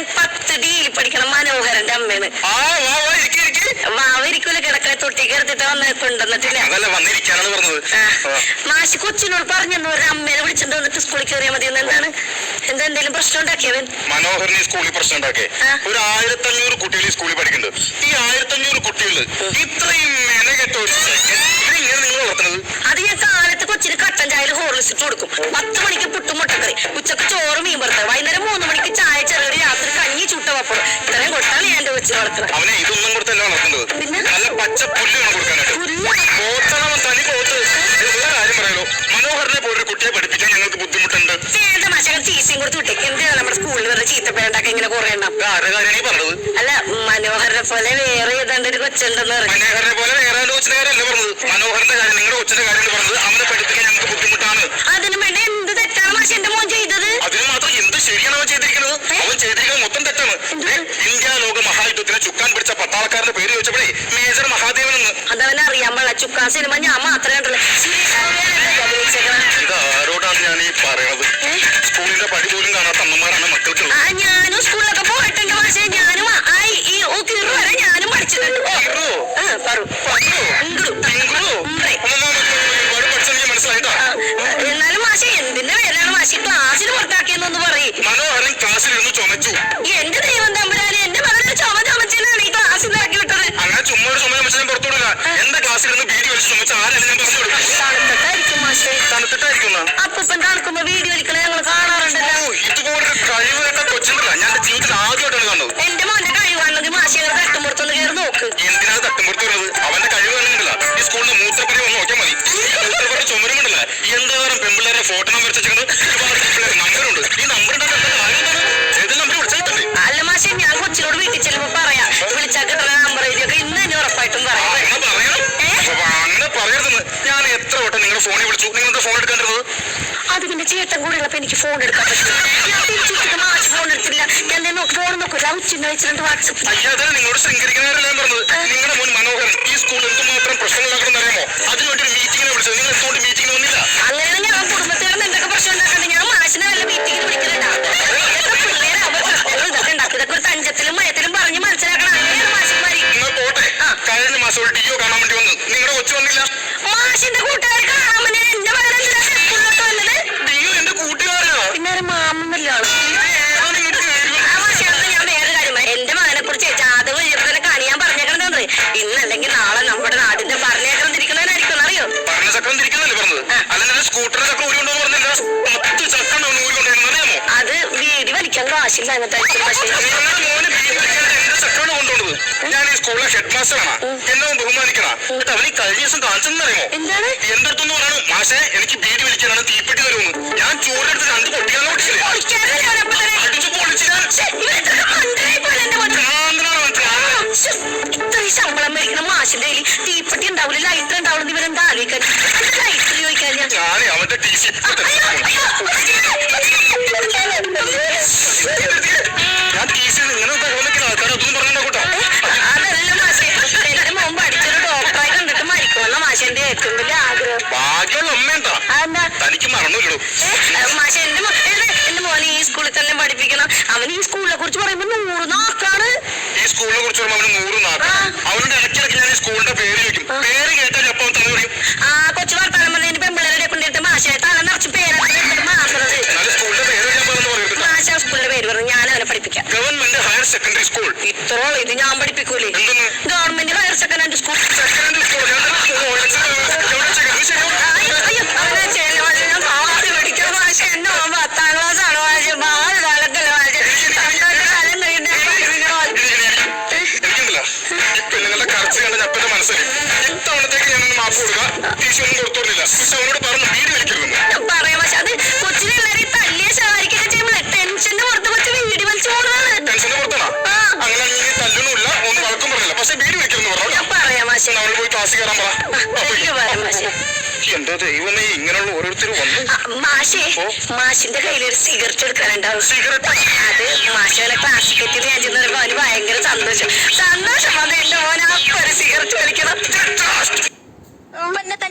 ഞാൻ 10D പഠിക്കണം മനോഹരന്റെ അമ്മയാണ്. വാവരിക്കൂല കിടക്കാൻ തൊട്ടി കയറിട്ട് കൊണ്ടുവന്നിട്ടില്ല. മാഷി കൊച്ചിനോട് പറഞ്ഞെന്ന് ഒരു അമ്മേനെ വിളിച്ചിട്ട് വന്നിട്ട് സ്കൂളിൽ കയറിയാൽ മതി. എന്താണ് എന്തെങ്കിലും പ്രശ്നം ഉണ്ടാക്കിയവൻ? മനോഹരന് സ്കൂളിൽ പ്രശ്നം ഉണ്ടാക്കിയ ഒരു 1500 കുട്ടികൾ ഈ സ്കൂളിൽ പഠിക്കുന്നുണ്ട്. ഈ 1500 കുട്ടികൾ ഇത്രയും മെനകെട്ട ഒരു നിങ്ങൾ വളർത്തുന്നത്? അത് ഞാൻ കാലത്ത് കൊച്ചിന് കട്ടൻ ചായയിൽ ഹോർലിക്സ് ഇട്ട് കൊടുക്കും. 10 മണിക്ക് പുട്ടും മുട്ടക്കറി, ഉച്ചക്ക് ചോറ് മീൻ വറുത്തത്, വൈകുന്നേരം 3 മണിക്ക് ചായ ചെറുകടി, രാത്രി കഞ്ഞി ചുട്ട പപ്പടം. ഇത്രയും കൊടുത്താണ് ഞാൻ എന്റെ കൊച്ചിനെ വളർത്തുന്നത്. അവനെ ഇതൊന്നും കൊടുത്തല്ല വളർത്തുന്നത്. പിന്നെ നല്ല പച്ച പുല്ല് വേണം കൊടുക്കാനായിട്ട്. തനി പോത്ത്. കാര്യം പറയാലോ, മനോഹരനെ പോലൊരു കുട്ടിയെ പഠിപ്പിക്കാൻ ഞങ്ങൾക്ക് ബുദ്ധിമുട്ടുണ്ട്. വേണ്ട മാഷകൾ ചീസയും കൊടുത്ത് വിട്ടേക്ക്. എന്തിനാ നമ്മുടെ സ്കൂളിൽ വെറുതെ ചീത്തപ്പേണ്ടാക്കി ഇങ്ങനെ കുറെ എണ്ണം? ആരുടെ കാര്യമാണ് പറഞ്ഞത്? അല്ല, മനോഹരനെ പോലെ വേറെ ഏതാണ്ട് ഒരു കൊച്ചുണ്ടെന്ന് പറഞ്ഞു. മനോഹരനെ പോലെ വേറെ കൊച്ചിന്റെ കാര്യമല്ല പറഞ്ഞത്. മനോഹരന്റെ കാര്യം, നിങ്ങളുടെ കൊച്ചിന്റെ കാര്യം പറഞ്ഞത്. അവനെ പഠിപ്പിക്കാൻ ഞങ്ങൾക്ക് ബുദ്ധിമുട്ടാണ്. അതിന് വേണ്ടി എന്ത് തെറ്റാണ് മാഷ എന്റെ മോൻ ചെയ്തത്? അതിന് മാത്രം എന്ത് ശരിയാണ് അവൻ ചെയ്തിരിക്കുന്നത്? അവൻ ചെയ്തിരിക്കുന്നത് മൊത്തം തെറ്റാണ്. ഇന്ത്യ ലോക മഹായുദ്ധത്തിന് ചുക്കാൻ പിടിച്ച പട്ടാളക്കാരന്റെ പേര് ചോദിച്ചപ്പോഴേ മേജർ മഹാദേവൻ എന്ന്. അതവനെ അറിയാൻ പാടില്ല. ചുക്കാൻ സിനിമ ഞാൻ മാത്രമേ കണ്ടുള്ളൂ. ഇത് ആരോടാണ് ഞാൻ ഈ പറയണത്? സ്കൂളിന്റെ പടി പോലും കാണാത്ത അമ്മമാരാണ് മക്കൾക്ക്. ഞാനും സ്കൂളിലൊക്കെ പോയിട്ടുണ്ട് മാഷെ. ഞാനും കിറു വരെ ഞാനും പഠിച്ചിട്ടുണ്ട്. എന്നാലും മാഷെ എന്തിന്റെ പേരാണ് മാഷി ക്ലാസ്സിൽ പുറത്താക്കിയെന്നൊന്ന് പറയും. മനോഹരൻ ക്ലാസ്സിലിരുന്ന് ചുമച്ചു. എന്റെ ദൈവം തമ്പുരാനെ, എന്റെ മകനെ ചുമ ചുമച്ചാണ് ഈ ക്ലാസ്സിൽ ഇറക്കി വിട്ടത്. അങ്ങനെ ചുമ്മാ ഒരു ചുമ ചുമച്ചാൽ പുറത്തുവിടില്ല. എന്റെ ക്ലാസ്സിലിരുന്ന് ബീഡി വലിച്ച് ചുമച്ച ആരെല്ലാം ഞാൻ പറഞ്ഞു കൊടുക്കും. തണുത്തിട്ടായിരിക്കും മാഷെ. തണുത്തിട്ടായിരിക്കും. അപ്പൂപ്പൻ തണുക്കുമ്പോ വീഡിയോ വലിക്കണ ഞങ്ങൾ കാണാറുണ്ടല്ലോ. ഇതുപോലൊരു കഴിവൊക്കെ കൊച്ചിട്ടില്ല. ഞാൻ എന്റെ ജീവിതത്തിൽ ആദ്യമായിട്ടാണ് കാണുന്നത്. എന്റെ മോന്റെ കഴിവാണെങ്കിൽ മാഷി ഞങ്ങൾ തട്ടുമ്പുറത്തൊന്ന് കയറി നോക്ക്. എന്തിനാണ് തട്ടുമ്പുറത്ത് വരുന്നത്? അവന്റെ കഴിവ് കണ്ടില്ല. ഈ സ്കൂളിന്റെ മൂത്രപ്പരി ഒന്ന് നോക്കിയാൽ മതി. മൂത്രപ്പരി ചുമരുമുണ്ടല്ല, എന്തോരം പെമ്പിള്ളേരെ ഫോട്ടോ നമ്പർ വെച്ചിട്ടുണ്ട്. ഒരുപാട് പെമ്പിള്ളേരെ നമ്പറുണ്ട്. ഈ നമ്പർ ഏത് നമ്പർ വിളിച്ചിട്ടുണ്ട്? അല്ല മാഷെ, ഞാൻ കൊച്ചിനോട് വീട്ടിൽ ചെല്ലുമ്പോ പറയാം, വിളിച്ചാൽ കിട്ടുന്ന നമ്പർ ഇതിയൊക്കെ ഇന്ന് തന്നെ ഉറപ്പായിട്ടും പറയാം. അങ്ങനെ പറയരുതെന്ന്. ഞാൻ എത്ര വട്ടം നിങ്ങളുടെ ഫോണിൽ വിളിച്ചു, നിങ്ങളുടെ ഫോൺ എടുക്കാണ്ടിരുന്നത്? അത് പിന്നെ ചേട്ടൻ കൂടെ ഉള്ളപ്പോ എനിക്ക് ഫോൺ എടുക്കാൻ പറ്റില്ല. ഞാൻ തിരിച്ചു മാഷ് ഫോൺ എടുത്തില്ല. ഞാൻ ഫോൺ നോക്കൂല, ഉച്ചന്ന് വെച്ചിട്ടുണ്ട് വാട്സപ്പ്. അയ്യാതെ നിങ്ങളോട് ശൃംഖരിക്കുന്നവരെല്ലാം പറഞ്ഞത്. നിങ്ങളുടെ മോൻ മനോഹരൻ ഈ സ്കൂളിൽ എന്തുമാത്രം പ്രശ്നങ്ങളുണ്ടാക്കണം അറിയാമോ? അതിനുവേണ്ടി ഒരു മീറ്റിങ്ങിനെ വിളിച്ചത്. നിങ്ങൾ എന്തുകൊണ്ട് മീറ്റിംഗിന് വന്നില്ല? അങ്ങനെ ഞാൻ കുടുംബത്തിലാണ് എന്തൊക്കെ പ്രശ്നം ഉണ്ടാക്കുന്നത്. ഞാൻ മാഷിനെ വല്ല മീറ്റിങ്ങിന് വിളിക്കുന്നില്ല. പിള്ളേരെ അവർ ഇതൊക്കെ ഉണ്ടാക്കും. ഇതൊക്കെ ഒരു തഞ്ചത്തിലും മയത്തിലും പറഞ്ഞ് മനസ്സിലാക്കണം. അങ്ങനെയാണ് മാഷിന്മാരി. നിങ്ങൾ പോട്ടെ. കഴിഞ്ഞ മാസം ഒരു ഡിഒ കാണാൻ വേണ്ടി വന്നു. നിങ്ങളുടെ കൊച്ചു വന്നില്ല. മാഷിന്റെ കൂട്ടുകാരെ കാണാൻ വേണ്ടി എന്റെ മകൻ സ്കൂളിലോട്ട് വന്നത്. ഡിഒ എന്റെ കൂട്ടുകാരാ. പിന്നെ ഒരു മാമല്ലയാണ്. ഞാൻ വേറെ കാര്യം, എന്റെ മകനെ കുറിച്ച് ജാതകം എഴുതുന്നതിനെ കാണിയാൻ പറഞ്ഞേക്കണെന്ന്. ഇന്നല്ലെങ്കിൽ നാളെ നമ്മുടെ നാടിന്റെ പറഞ്ഞേക്കണം തിരിക്കുന്നതിനായിരിക്കും. അറിയോ? പറഞ്ഞ ചക്രം തിരിക്കുന്നല്ലേ പറഞ്ഞത്? അല്ലെങ്കിൽ സ്കൂട്ടറിന്റെ ചക്രം ഊരിക്കൊണ്ടോ പറഞ്ഞില്ല. 10 ചക്രം ഊരിക്കൊണ്ടായിരുന്നു. അറിയാമോ? അത് വീടി വലിക്കാൻ കാശില്ല. എന്റെ ചക്രമാണ് കൊണ്ടുപോകുന്നത്. ഞാൻ ഈ സ്കൂളിലെ ഹെഡ് മാസ്റ്ററാണ്. എന്നെ ബഹുമാനിക്കണം. എന്നിട്ട് അവന് കഴിഞ്ഞ ദിവസം കാണിച്ചെന്നറിയുമോ? എന്താണ്? എന്റെ അടുത്തൊന്നും പറയണു, മാഷെ എനിക്ക് ബീഡി വലിക്കാനാണ്, തീപ്പെട്ടി തരുമെന്ന്. ഞാൻ ചൂടെടുത്ത് 2 പൊട്ടിയാലോ പൊട്ടിച്ചില്ലേ? അടിച്ചു പൊളിച്ച് ഞാൻ ഇത്രയും ശമ്പളം മേടിക്കണം മാഷിന്റെ കയ്യിൽ. തീപ്പെട്ടി ഉണ്ടാവില്ല, ലൈറ്റർ ഉണ്ടാവില്ല. ഇവരെന്താ ആലോചിക്കാൻ? ലൈറ്റർ ചോദിക്കാൻ ഞാൻ അവന്റെ TC ഞാൻ TC ഇങ്ങനെ ആൾക്കാരൊന്നും പറഞ്ഞോ കേട്ടോ. അതല്ല മാഷെ, എന്റെ മോൻ പഠിച്ചൊരു ഡോക്ടറായി കണ്ടിട്ട് മരിക്കുമെന്ന മാഷന്റെ ഏറ്റവും വലിയ ആഗ്രഹം. ഭാഗ്യമുള്ള അമ്മയുണ്ടാ? അതെന്താ? തനിക്ക് മറന്നില്ലടോ മാഷെ. എന്റെ മോനെ ഈ സ്കൂളിൽ തന്നെ പഠിപ്പിക്കണം. അവൻ ഈ സ്കൂളിനെ കുറിച്ച് പറയുമ്പോ 100 നാക്കാണ്. ഈ സ്കൂളിനെ കുറിച്ച് പറയുമ്പോൾ അവന് 100 നാക്ക്. അവന്റെ ഇടയ്ക്കിടയ്ക്ക് ഞാൻ ഈ സ്കൂളിന്റെ പേര് ചോദിക്കും. പേര് കേട്ടാൽ എപ്പോ തല പറയും. കൊച്ചു വർത്താനം പറഞ്ഞതിന് പെമ്പിളരുടെ കൊണ്ടിട്ട് മാഷെ തല നിറച്ച് പേരാണ് മാറുന്നത്. സ്കൂളിന്റെ പേര് ഞാൻ പറഞ്ഞു പറയരുത്. മാഷ സ്കൂളിന്റെ പേര് പറഞ്ഞു ഞാൻ അവനെ പഠിപ്പിക്കാം. Government higher secondary school. ഇത്രോളം ഇത് ഞാൻ പഠിപ്പിക്കൂലേ? എന്തെന്ന്? Government higher secondary school. Secondary school അവനെ ചെലവഴിക്കാൻ കാശ് മേടിക്കണം മാഷ. എന്നെ 10ാം ക്ലാസ് ആണ് മാഷ. ബാല കാലത്തല്ല മാഷ. എനിക്കുണ്ടല്ല ഈ പെണ്ണുങ്ങളുടെ കറച്ച് കണ്ട ഞപ്പന്റെ മനസ്സിൽ ഇത്തവണത്തേക്ക് ഞാനൊന്ന് മാപ്പ് കൊടുക്കുക. TC ഒന്നും കൊടുത്തോണ്ടില്ല. പക്ഷെ അവനോട് പറഞ്ഞു വീട് വലിക്കരുതെന്ന് പറയാം. പക്ഷെ അത് കൊച്ചിനെ എല്ലാവരും തല്ലിയ ശാരിക്കൊക്കെ ചെയ്യുമ്പോൾ ടെൻഷന്റെ പുറത്ത് വെച്ച് വീട് വലിച്ചു പോകുന്നതാണ്. ടെൻഷന്റെ പുറത്താണോ? അങ്ങനെ നീ തല്ലൊന്നുമില്ല, ഒന്നും വഴക്കും പറഞ്ഞില്ല. പക്ഷെ വീട് വലിക്കരുതെന്ന് പറഞ്ഞു. പറയാം മാഷ. നമ്മൾ പോയി ക്ലാസ് കയറാൻ പറ. പറയാം മാഷ. എന്റെ ദൈവമേ, ഇങ്ങനെയുള്ള ഓരോരുത്തർ വന്നു. മാഷേ, മാഷിന്റെ കയ്യിലൊരു സിഗരറ്റ് എടുക്കാനുണ്ടാവും. സിഗരറ്റ്? അത് മാഷനെ ക്ലാസ്സിൽ കെറ്റിൽ ഞാൻ ചെന്നപ്പോ അവന് ഭയങ്കര സന്തോഷം. അത് എന്റെ മോനെ അപ്പൊ ഒരു സിഗരറ്റ് വലിക്കണം.